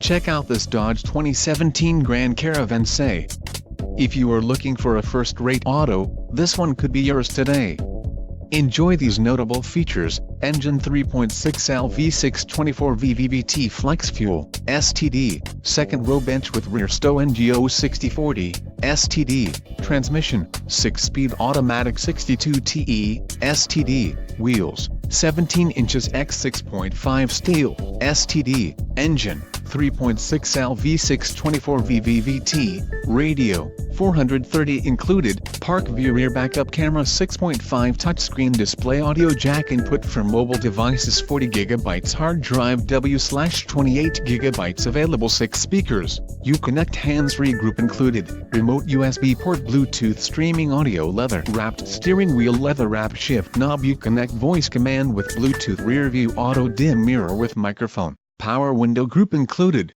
Check out this Dodge 2017 Grand Caravan say. If you are looking for a first-rate auto, this one could be yours today. Enjoy these notable features: engine 3.6L V6 24V VVT flex fuel, STD, second row bench with rear stow NGO 6040, STD, transmission, 6-speed automatic 62 TE, STD, wheels, 17 inches x 6.5 steel, STD, engine, 3.6L V6 24V VVT, radio, 430 included, park view rear backup camera 6.5 touchscreen display audio jack input for mobile devices 40 GB hard drive W/28 GB available 6 speakers, Uconnect hands-free group included, remote USB port Bluetooth streaming audio leather wrapped steering wheel leather wrap shift knob Uconnect voice command with Bluetooth rear view auto dim mirror with microphone, power window group included.